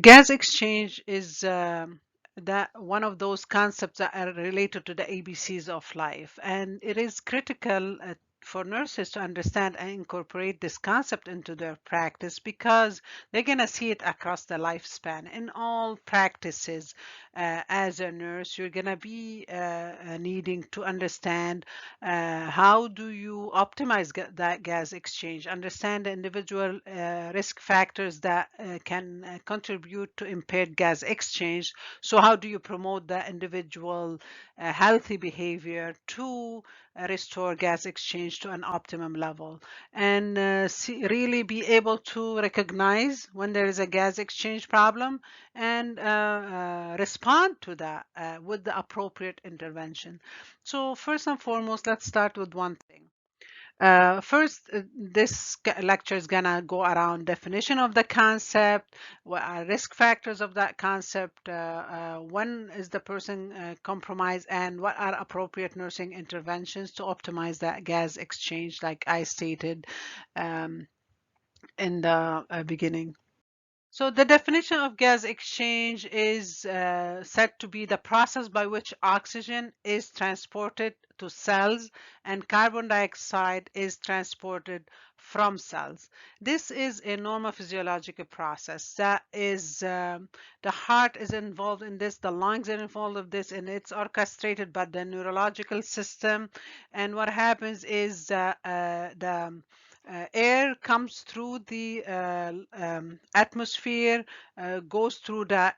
Gas exchange is that one of those concepts that are related to the ABCs of life, and it is critical for nurses to understand and incorporate this concept into their practice because they're going to see it across the lifespan. In all practices, as a nurse, you're going to be needing to understand how do you optimize that gas exchange, understand the individual risk factors that can contribute to impaired gas exchange. So how do you promote the individual healthy behavior to restore gas exchange to an optimum level, and really be able to recognize when there is a gas exchange problem and respond to that with the appropriate intervention. So first and foremost, let's start with one thing. First, this lecture is gonna go around definition of the concept, what are risk factors of that concept, when is the person compromised, and what are appropriate nursing interventions to optimize that gas exchange, like I stated um, in the beginning. So the definition of gas exchange is said to be the process by which oxygen is transported to cells and carbon dioxide is transported from cells. This is a normal physiological process. That is, the heart is involved in this, the lungs are involved in this, and it's orchestrated by the neurological system. And what happens is the air comes through the atmosphere, goes through the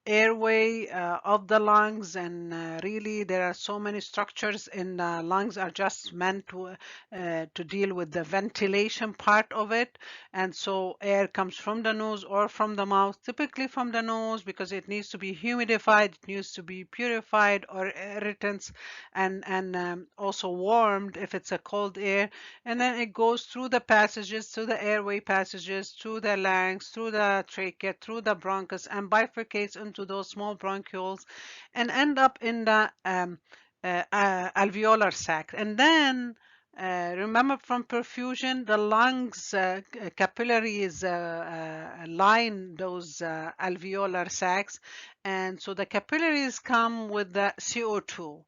airway of the lungs, and really there are so many structures in the lungs are just meant to deal with the ventilation part of it. And so air comes from the nose or from the mouth, typically from the nose, because it needs to be humidified, it needs to be purified or irritants, and also warmed if it's a cold air. And then it goes through the passages, through the airway passages, through the larynx, through the trachea, through the bronchus, and bifurcates into those small bronchioles and end up in the alveolar sac. And then remember from perfusion, the lungs capillaries line those alveolar sacs, and so the capillaries come with the CO2.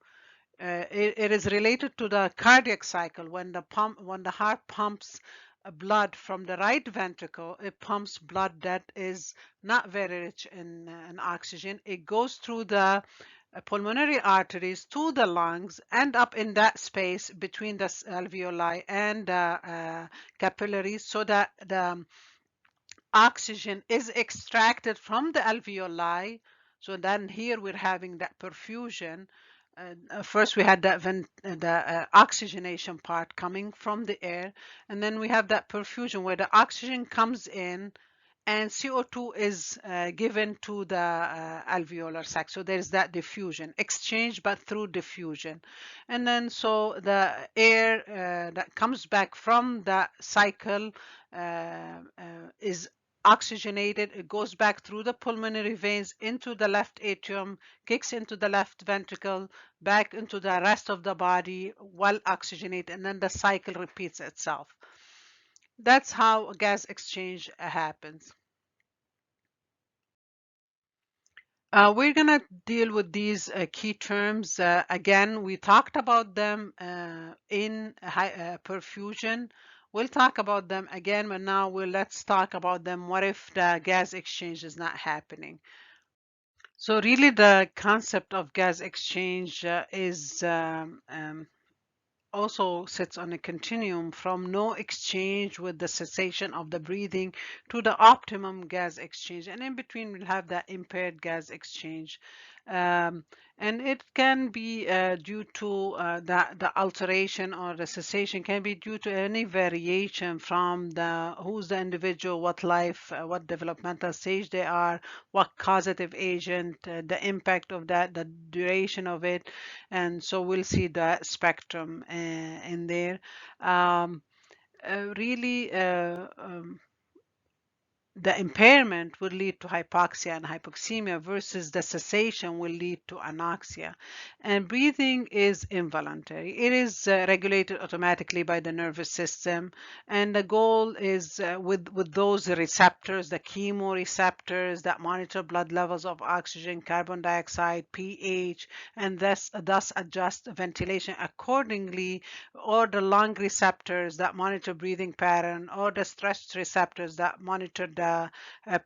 It is related to the cardiac cycle. When the heart pumps blood from the right ventricle, it pumps blood that is not very rich in oxygen. It goes through the pulmonary arteries to the lungs, end up in that space between the alveoli and the capillaries, so that the oxygen is extracted from the alveoli. So then here we're having that perfusion. First we had the oxygenation part coming from the air, and then we have that perfusion where the oxygen comes in and CO2 is given to the alveolar sac. So there's that diffusion, exchange, but through diffusion. And then so the air that comes back from that cycle is oxygenated. It goes back through the pulmonary veins into the left atrium, kicks into the left ventricle, back into the rest of the body, well oxygenated, and then the cycle repeats itself. That's how gas exchange happens. We're going to deal with these key terms. Again, we talked about them in perfusion. We'll talk about them again, but now let's talk about them. What if the gas exchange is not happening? So really the concept of gas exchange is also sits on a continuum from no exchange with the cessation of the breathing to the optimum gas exchange. And in between, we'll have that impaired gas exchange. Um, and it can be due to the alteration, or the cessation can be due to any variation from who's the individual, what life, what developmental stage they are, what causative agent, the impact of that, the duration of it. And so we'll see the spectrum in there. Really, the impairment will lead to hypoxia and hypoxemia versus the cessation will lead to anoxia. And breathing is involuntary. It is regulated automatically by the nervous system. And the goal is with those receptors, the chemoreceptors that monitor blood levels of oxygen, carbon dioxide, pH, and thus adjust ventilation accordingly, or the lung receptors that monitor breathing pattern, or the stress receptors that monitor the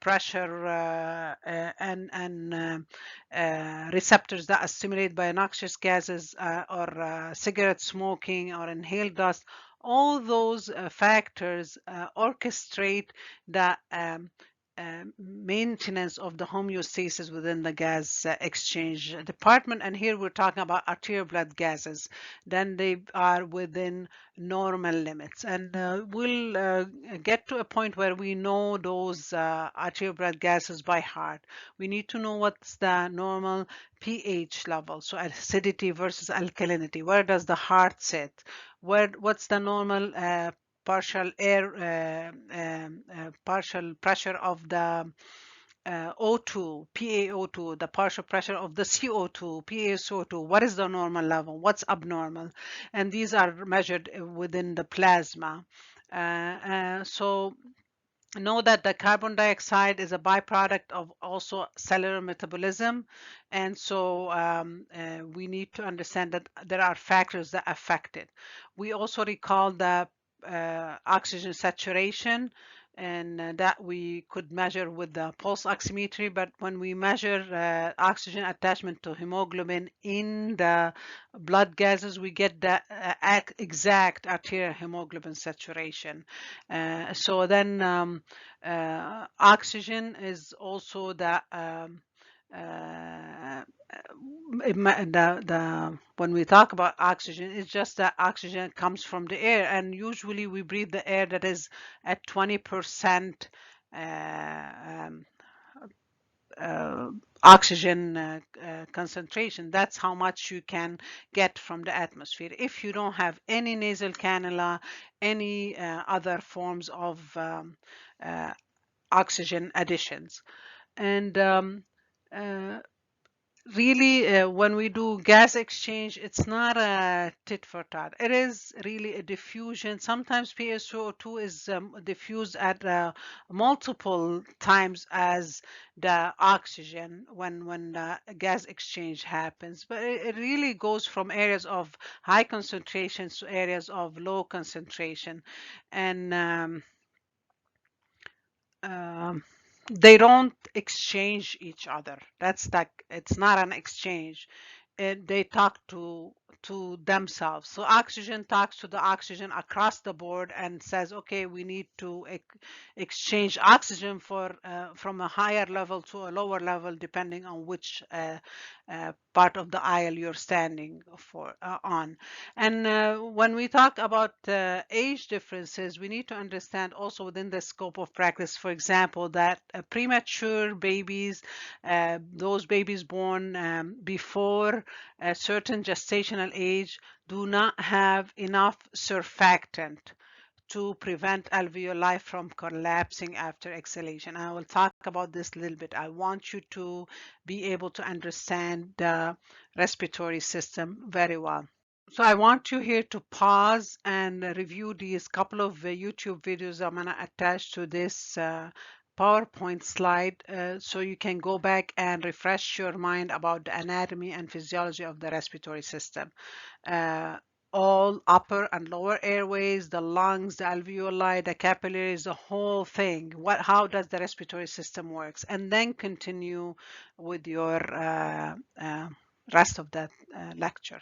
pressure and receptors that are stimulated by noxious gases or cigarette smoking or inhaled dust. All those factors orchestrate the maintenance of the homeostasis within the gas exchange department. And here we're talking about arterial blood gases. Then they are within normal limits. And we'll get to a point where we know those arterial blood gases by heart. We need to know what's the normal pH level, so acidity versus alkalinity. Where does the heart sit? What's the normal partial air partial pressure of the O2, PaO2, the partial pressure of the CO2, PaSO2, what is the normal level, what's abnormal, and these are measured within the plasma. So know that the carbon dioxide is a byproduct of also cellular metabolism, and so we need to understand that there are factors that affect it. We also recall the oxygen saturation, and that we could measure with the pulse oximetry, but when we measure oxygen attachment to hemoglobin in the blood gases, we get the exact arterial hemoglobin saturation. So then oxygen is also when we talk about oxygen, it's just that oxygen comes from the air, and usually we breathe the air that is at 20% uh, um, uh, oxygen concentration. That's how much you can get from the atmosphere. If you don't have any nasal cannula, any other forms of uh, oxygen additions. And uh, really, when we do gas exchange, it's not a tit for tat. It is really a diffusion. Sometimes PaSO2 is diffused at multiple times as the oxygen when the gas exchange happens. But it really goes from areas of high concentrations to areas of low concentration. And um, they don't exchange each other. That's like it's not an exchange. They talk to themselves. So oxygen talks to the oxygen across the board and says, okay, we need to exchange oxygen for from a higher level to a lower level, depending on which part of the aisle you're standing for on. And when we talk about age differences, we need to understand also within the scope of practice, for example, that premature babies, those babies born before a certain gestational age, do not have enough surfactant to prevent alveoli from collapsing after exhalation. I will talk about this a little bit. I want you to be able to understand the respiratory system very well. So I want you here to pause and review these couple of YouTube videos I'm going to attach to this PowerPoint slide so you can go back and refresh your mind about the anatomy and physiology of the respiratory system. Uh, all upper and lower airways, the lungs, the alveoli, the capillaries, the whole thing. How does the respiratory system works? And then continue with your rest of the lecture.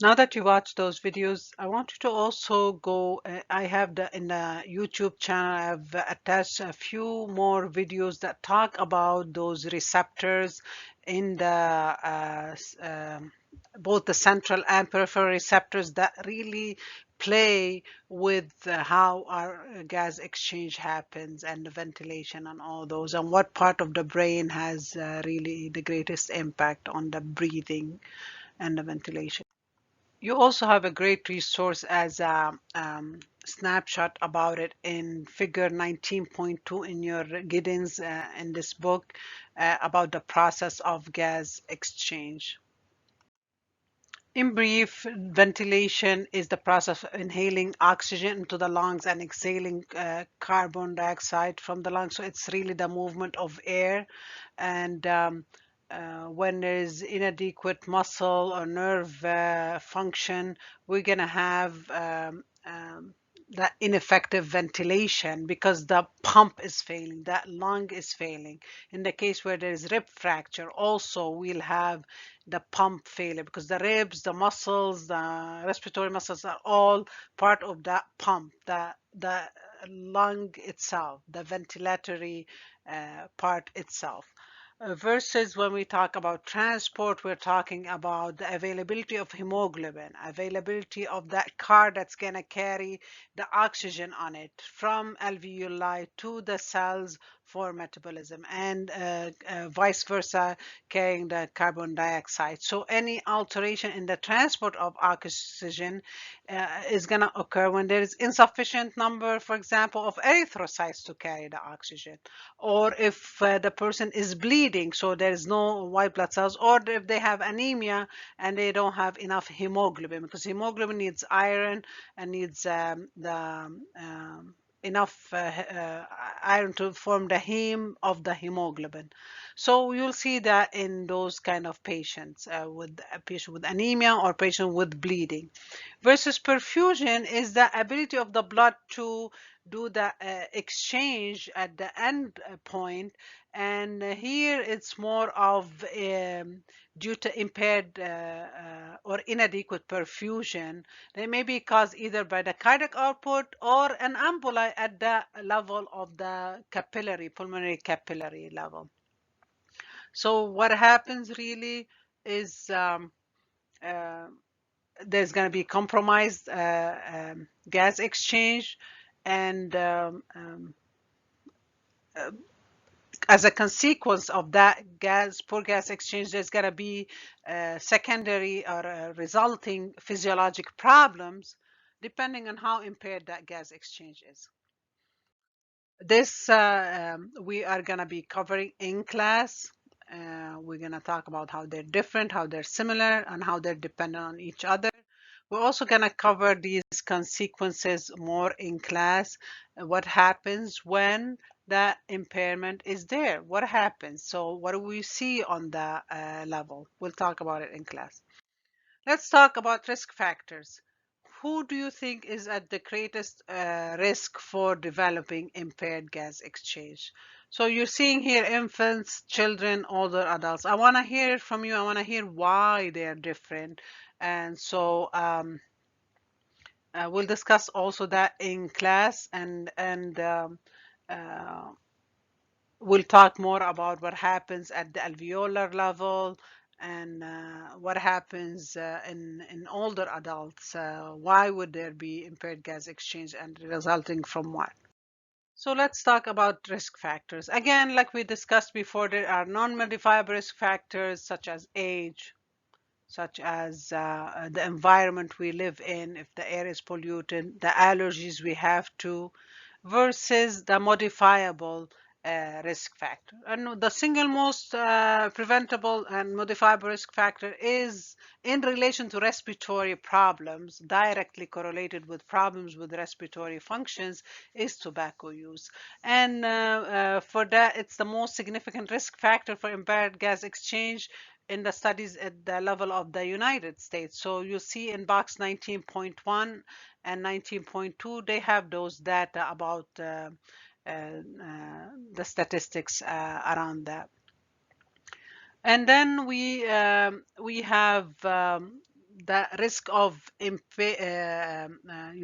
Now that you watch those videos, I want you to also go. I have in the YouTube channel, I've attached a few more videos that talk about those receptors in the both the central and peripheral receptors that really play with how our gas exchange happens and the ventilation and all those, and what part of the brain has really the greatest impact on the breathing and the ventilation. You also have a great resource as a snapshot about it in figure 19.2 in your Giddens in this book about the process of gas exchange. In brief, ventilation is the process of inhaling oxygen into the lungs and exhaling carbon dioxide from the lungs. So it's really the movement of air. And when there is inadequate muscle or nerve function, we're going to have that ineffective ventilation because the pump is failing, that lung is failing. In the case where there is rib fracture, also we'll have the pump failure because the ribs, the muscles, the respiratory muscles are all part of that pump, the lung itself, the ventilatory part itself. Versus when we talk about transport, we're talking about the availability of hemoglobin, availability of that car that's going to carry the oxygen on it from alveoli to the cells for metabolism, and vice versa, carrying the carbon dioxide. So any alteration in the transport of oxygen is going to occur when there is insufficient number, for example, of erythrocytes to carry the oxygen, or if the person is bleeding, so there is no white blood cells, or if they have anemia and they don't have enough hemoglobin, because hemoglobin needs iron and needs enough iron to form the heme of the hemoglobin. So you'll see that in those kind of patients, with a patient with anemia or patient with bleeding. Versus perfusion is the ability of the blood to do the exchange at the end point, and here it's more of due to impaired or inadequate perfusion. They may be caused either by the cardiac output or an emboli at the level of the capillary, pulmonary capillary level. So what happens really is uh, there's going to be compromised gas exchange, and as a consequence of that poor gas exchange, there's going to be secondary or resulting physiologic problems depending on how impaired that gas exchange is. This we are going to be covering in class. We're going to talk about how they're different, how they're similar, and how they're dependent on each other. We're also going to cover these consequences more in class. What happens when the impairment is there? What happens? So what do we see on the level? We'll talk about it in class. Let's talk about risk factors. Who do you think is at the greatest risk for developing impaired gas exchange? So you're seeing here infants, children, older adults. I want to hear it from you. I want to hear why they are different. And so we'll discuss also that in class, and uh, we'll talk more about what happens at the alveolar level and what happens in older adults. Why would there be impaired gas exchange and resulting from what? So let's talk about risk factors. Again, like we discussed before, there are non-modifiable risk factors such as age, such as the environment we live in, if the air is polluted, the allergies we have to, versus the modifiable risk factor. And the single most preventable and modifiable risk factor is in relation to respiratory problems, directly correlated with problems with respiratory functions, is tobacco use. And for that, it's the most significant risk factor for impaired gas exchange in the studies at the level of the United States. So you see in box 19.1 and 19.2, they have those data about the statistics around that. And then we have the risk of you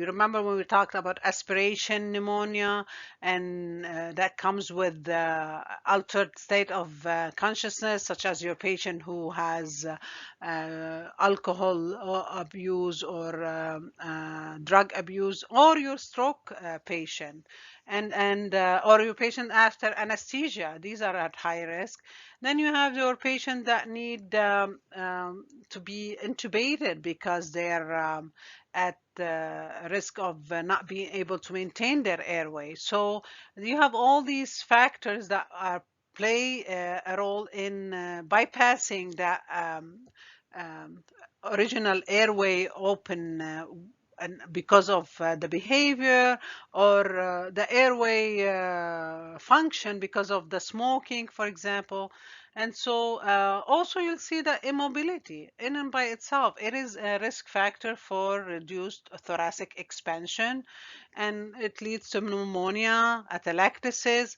remember when we talked about aspiration pneumonia, and that comes with the altered state of consciousness, such as your patient who has alcohol abuse or drug abuse, or your stroke patient, and or your patient after anesthesia. These are at high risk. Then you have your patient that need to be intubated because they're at risk of not being able to maintain their airway. So you have all these factors that are play a role in bypassing that um, original airway open, and because of the behavior, or the airway function because of the smoking, for example. And so also you'll see that immobility in and by itself, it is a risk factor for reduced thoracic expansion, and it leads to pneumonia, atelectasis,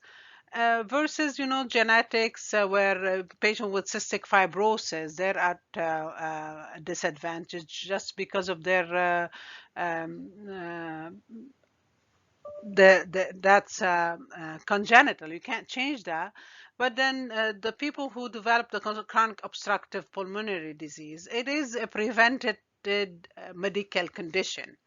versus, genetics, where a patient with cystic fibrosis, they're at a disadvantage just because of their that's congenital. You can't change that. But then the people who develop the chronic obstructive pulmonary disease, it is a prevented medical condition.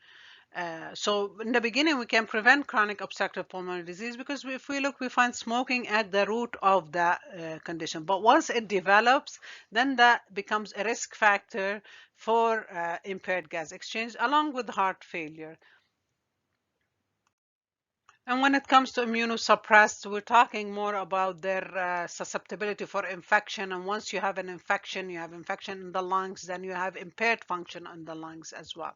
So in the beginning, we can prevent chronic obstructive pulmonary disease because if we look, we find smoking at the root of that condition. But once it develops, then that becomes a risk factor for impaired gas exchange, along with heart failure. And when it comes to immunosuppressed, we're talking more about their susceptibility for infection. And once you have an infection, you have infection in the lungs, then you have impaired function in the lungs as well.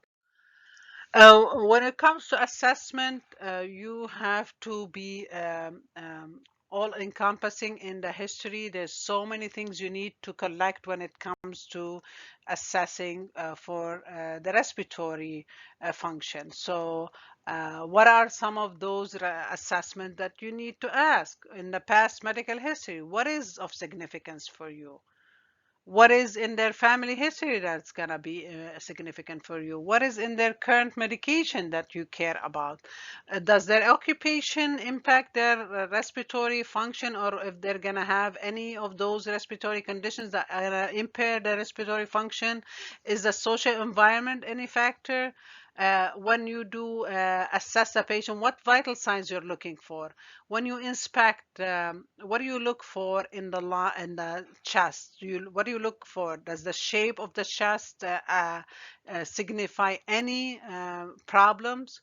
When it comes to assessment, you have to be all encompassing in the history. There's so many things you need to collect when it comes to assessing for the respiratory function. So, what are some of those assessments that you need to ask in the past medical history? What is of significance for you? What is in their family history that's going to be significant for you? What is in their current medication that you care about? Does their occupation impact their respiratory function, or if they're going to have any of those respiratory conditions that impair their respiratory function? Is the social environment any factor? When you do assess a patient, what vital signs you're looking for? When you inspect, what do you look for in the chest? What do you look for? Does the shape of the chest signify any problems?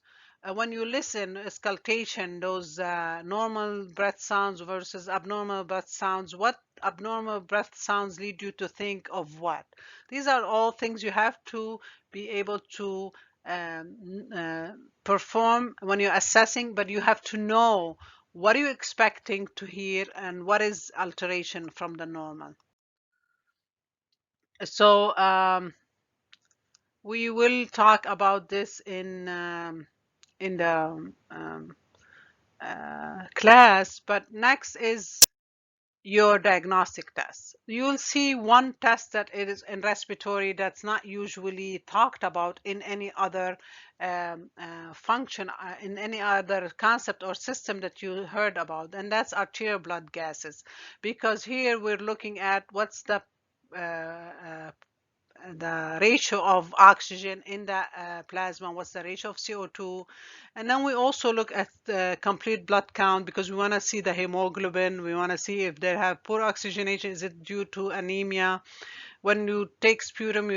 When you listen, auscultation, those normal breath sounds versus abnormal breath sounds, what abnormal breath sounds lead you to think of what? These are all things you have to be able to perform when you're assessing, but you have to know what are you expecting to hear and what is alteration from the normal. So we will talk about this in the class, but next is your diagnostic tests. You'll see one test that it is in respiratory that's not usually talked about in any other function, in any other concept or system that you heard about, and that's arterial blood gases. Because here we're looking at what's the ratio of oxygen in the plasma, what's the ratio of CO2. And then we also look at the complete blood count because we want to see the hemoglobin. We want to see if they have poor oxygenation. Is it due to anemia? When you take sputum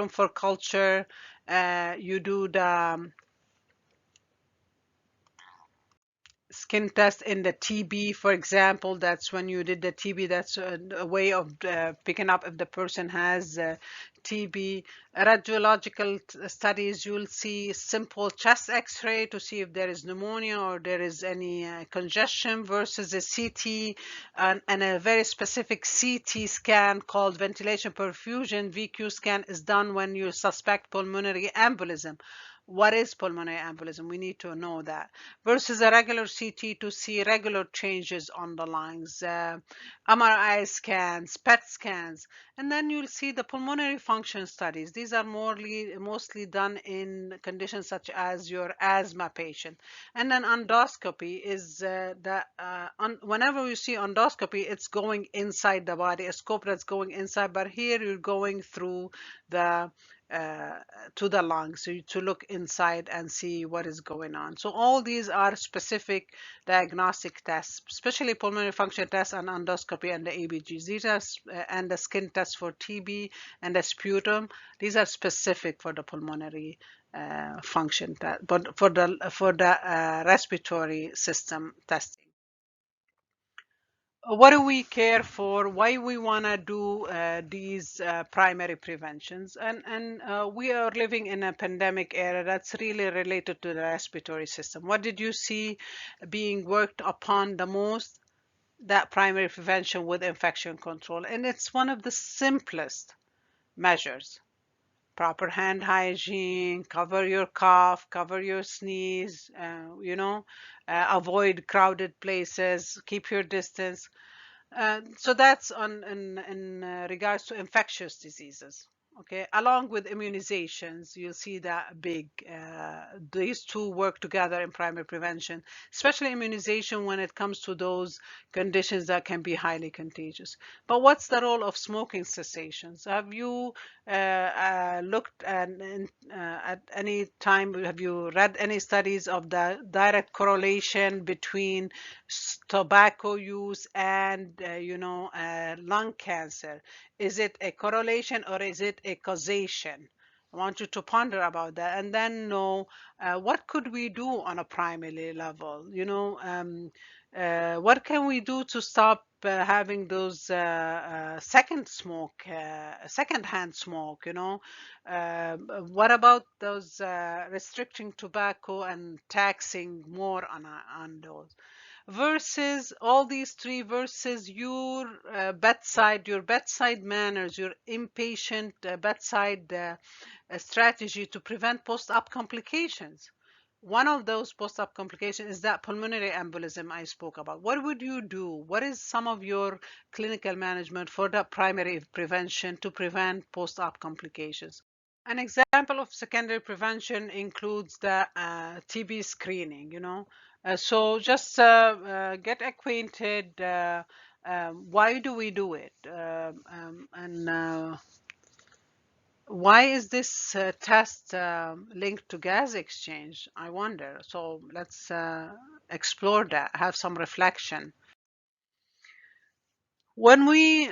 for culture. You do the skin test in the TB, for example. That's when you did the TB. That's a way of picking up if the person has TB. Radiological studies, you'll see simple chest x-ray to see if there is pneumonia or there is any congestion, versus a CT and a very specific CT scan called ventilation perfusion. VQ scan is done when you suspect pulmonary embolism. what is pulmonary embolism. We need to know that versus a regular CT to see regular changes on the lungs, MRI scans, PET scans, and then you'll see the pulmonary function studies. These are mostly done in conditions such as your asthma patient. And then endoscopy is whenever you see endoscopy, it's going inside the body, a scope that's going inside, but here you're going through the uh, to the lungs, so to look inside and see what is going on. So all these are specific diagnostic tests, especially pulmonary function tests and endoscopy and the ABGs. These are and the skin tests for TB and the sputum. These are specific for the pulmonary function test, but for the respiratory system testing. What do we care for? Why we want to do these primary preventions? And we are living in a pandemic era that's really related to the respiratory system. What did you see being worked upon the most? That primary prevention with infection control, and it's one of the simplest measures. Proper hand hygiene, cover your cough, cover your sneeze, avoid crowded places, keep your distance. So that's on in regards to infectious diseases. Okay, along with immunizations, you'll see that these two work together in primary prevention, especially immunization when it comes to those conditions that can be highly contagious. But what's the role of smoking cessations? Have you looked at any time? Have you read any studies of the direct correlation between tobacco use and lung cancer? Is it a correlation or is it a causation? I want you to ponder about that and then know what could we do on a primary level. What can we do to stop having those second-hand smoke? What about those restricting tobacco and taxing more on those? Versus all these three versus your bedside manners, your inpatient bedside strategy to prevent post-op complications. One of those post-op complications is that pulmonary embolism I spoke about. What would you do? What is some of your clinical management for the primary prevention to prevent post-op complications? An example of secondary prevention includes the TB screening, so just get acquainted. Why do we do it? And why is this test linked to gas exchange? I wonder. So let's explore that, have some reflection. When we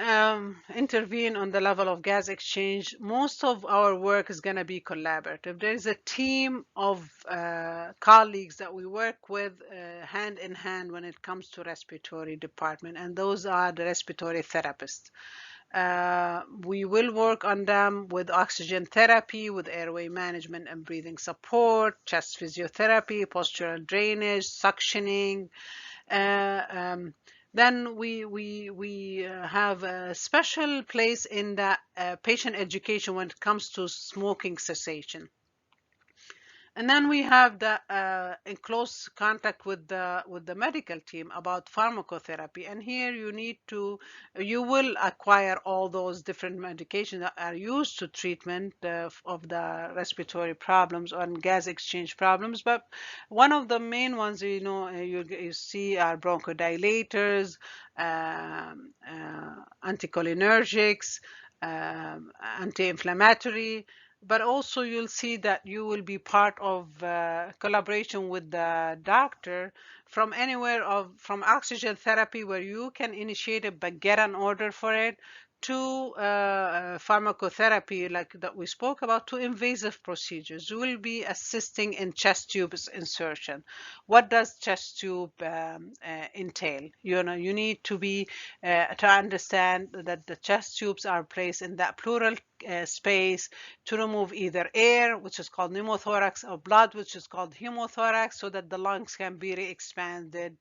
intervene on the level of gas exchange, most of our work is going to be collaborative. There is a team of colleagues that we work with hand in hand when it comes to respiratory department, and those are the respiratory therapists. We will work on them with oxygen therapy, with airway management and breathing support, chest physiotherapy, postural drainage, suctioning. Uh, um, then we have a special place in the patient education when it comes to smoking cessation. And then we have the in close contact with the medical team about pharmacotherapy. And here you will acquire all those different medications that are used to treatment of the respiratory problems or gas exchange problems. But one of the main ones, you see are bronchodilators, anticholinergics, anti-inflammatory, but also you'll see that you will be part of collaboration with the doctor from anywhere from oxygen therapy where you can initiate it but get an order for it to pharmacotherapy like that we spoke about to invasive procedures. You will be assisting in chest tubes insertion. What does chest tube entail? You need to understand that the chest tubes are placed in that pleural space to remove either air, which is called pneumothorax, or blood, which is called hemothorax, so that the lungs can be re-expanded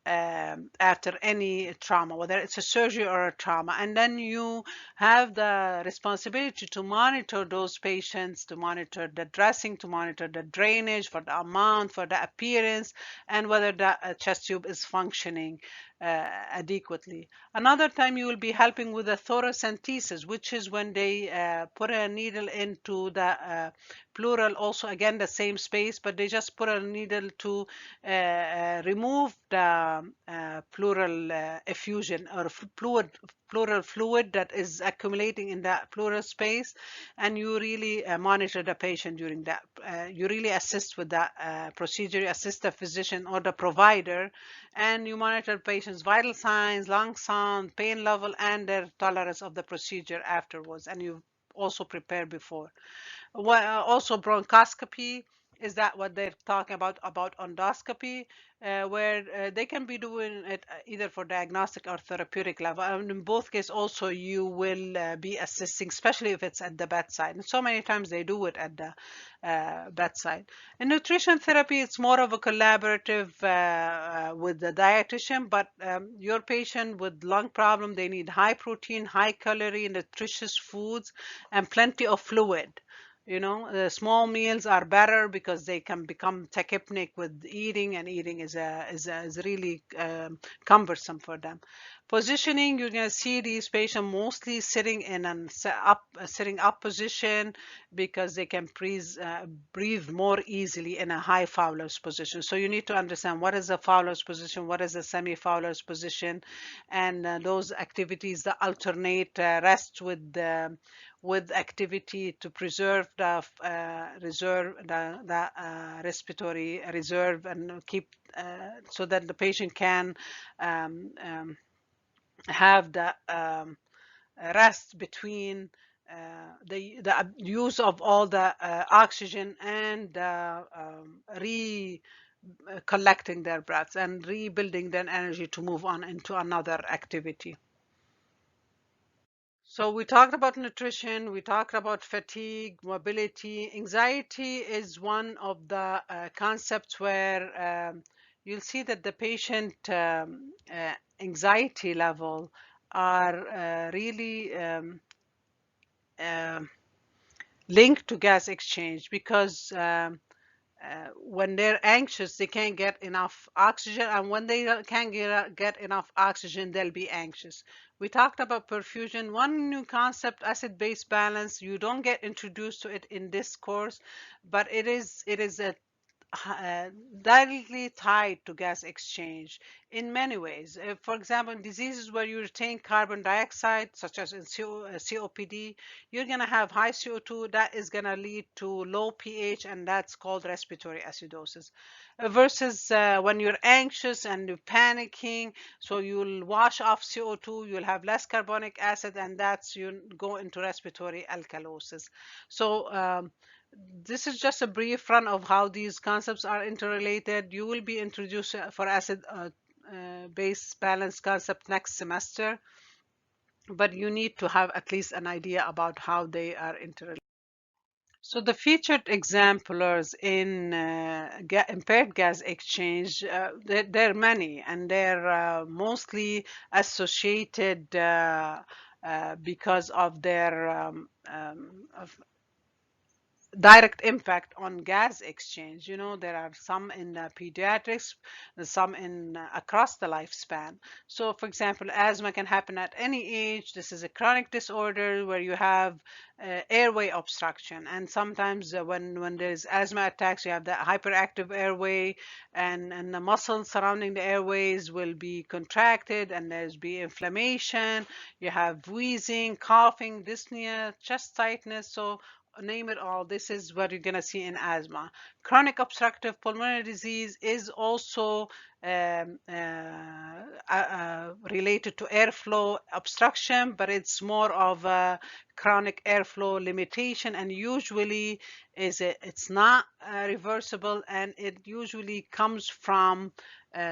after any trauma, whether it's a surgery or a trauma. And then you have the responsibility to monitor those patients, to monitor the dressing, to monitor the drainage, for the amount, for the appearance, and whether the chest tube is functioning adequately. Another time you will be helping with the thoracentesis, which is when they put a needle into the pleural, also again the same space, but they just put a needle to remove the pleural effusion or pleural fluid that is accumulating in that pleural space, and you really monitor the patient during that. You really assist with that procedure. You assist the physician or the provider, and you monitor patients' vital signs, lung sound, pain level, and their tolerance of the procedure afterwards. And you also prepare before. Also bronchoscopy, is that what they're talking about endoscopy, where they can be doing it either for diagnostic or therapeutic level, and in both cases also you will be assisting, especially if it's at the bedside, and so many times they do it at the bedside. In nutrition therapy, it's more of a collaborative with the dietitian, but your patient with lung problem, they need high protein, high calorie, nutritious foods, and plenty of fluid. The small meals are better because they can become tachypnic with eating, and eating is really cumbersome for them. Positioning, you're going to see these patients mostly sitting in a sitting up position because they can breathe more easily in a high Fowler's position. So you need to understand what is a Fowler's position, what is a semi-Fowler's position, and those activities that alternate rest with activity to preserve the respiratory reserve, and keep so that the patient can have the rest between the use of all the oxygen, and collecting their breaths and rebuilding their energy to move on into another activity. So we talked about nutrition, we talked about fatigue, mobility. Anxiety is one of the concepts where you'll see that the patient anxiety level are really uh, linked to gas exchange, because when they're anxious, they can't get enough oxygen, and when they can't get enough oxygen, they'll be anxious. We talked about perfusion. One new concept, acid-base balance. You don't get introduced to it in this course, but it is a directly tied to gas exchange in many ways. For example, in diseases where you retain carbon dioxide, such as in COPD, you're going to have high CO2. That is going to lead to low pH, and that's called respiratory acidosis. Versus when you're anxious and you're panicking, so you'll wash off CO2, you'll have less carbonic acid, and that's you go into respiratory alkalosis. So this is just a brief run of how these concepts are interrelated. You will be introduced for acid base balance concept next semester, but you need to have at least an idea about how they are interrelated. So the featured exemplars in impaired gas exchange, there are many, and they're mostly associated because of their direct impact on gas exchange. There are some in pediatrics, some in across the lifespan. So for example, asthma can happen at any age. This is a chronic disorder where you have airway obstruction, and sometimes when there's asthma attacks, you have the hyperactive airway, and the muscles surrounding the airways will be contracted, and there's be inflammation. You have wheezing, coughing, dyspnea, chest tightness. So name it all, this is what you're going to see in asthma. Chronic obstructive pulmonary disease is also related to airflow obstruction, but it's more of a chronic airflow limitation, and usually it's not reversible, and it usually comes from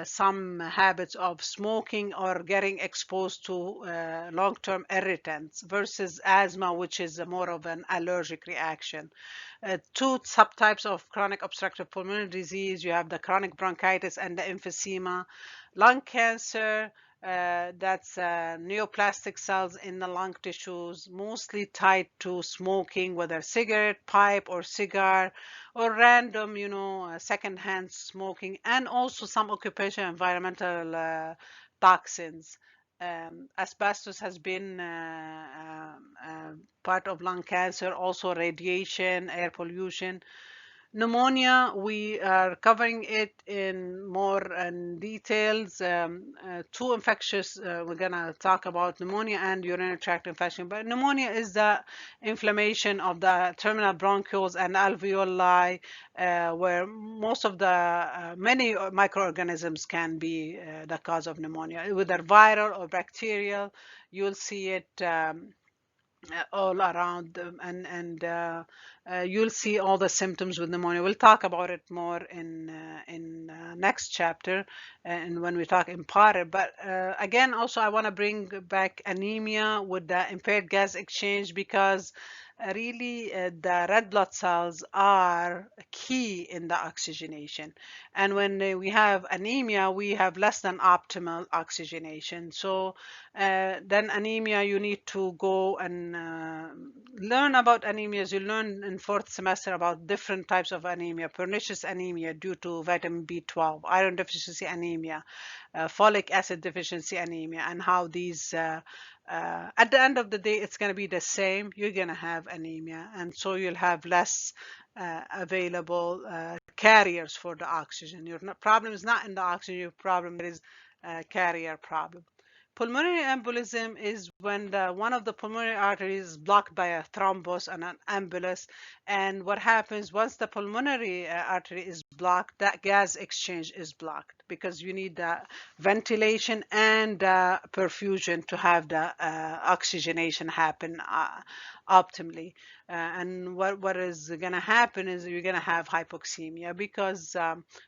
some habits of smoking or getting exposed to long-term irritants versus asthma, which is more of an allergic reaction. Two subtypes of chronic obstructive pulmonary disease. You have the chronic bronchitis and the emphysema. Lung cancer, that's neoplastic cells in the lung tissues, mostly tied to smoking, whether cigarette, pipe, or cigar, or random, secondhand smoking, and also some occupational environmental toxins. Asbestos has been part of lung cancer, also radiation, air pollution. Pneumonia, we are covering it in more details. Two infectious, we're going to talk about pneumonia and urinary tract infection. But pneumonia is the inflammation of the terminal bronchioles and alveoli, where most of the many microorganisms can be the cause of pneumonia, whether viral or bacterial. You'll see it. All around and you'll see all the symptoms with pneumonia. We'll talk about it more in next chapter and when we talk imparted. But again, also I want to bring back anemia with the impaired gas exchange, because really the red blood cells are key in the oxygenation, and when we have anemia we have less than optimal oxygenation. So then anemia, you need to go and learn about anemias. You learn in fourth semester about different types of anemia: pernicious anemia due to vitamin B12, iron deficiency anemia, folic acid deficiency anemia, and how these at the end of the day it's going to be the same. You're going to have anemia, and so you'll have less available carriers for the oxygen. Your problem is not in the oxygen, your problem is carrier problem. Pulmonary embolism is when one of the pulmonary arteries is blocked by a thrombus and an embolus. And what happens once the pulmonary artery is blocked, that gas exchange is blocked, because you need the ventilation and perfusion to have the oxygenation happen optimally. And what is going to happen is you're going to have hypoxemia, because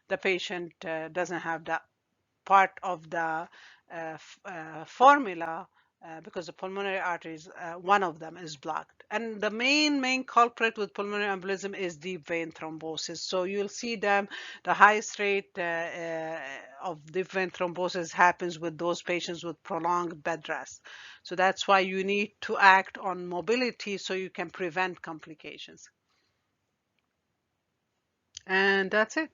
the patient doesn't have that part of the formula, because the pulmonary arteries, one of them is blocked. And the main culprit with pulmonary embolism is deep vein thrombosis. So you'll see them, the highest rate of deep vein thrombosis happens with those patients with prolonged bed rest. So that's why you need to act on mobility so you can prevent complications. And that's it.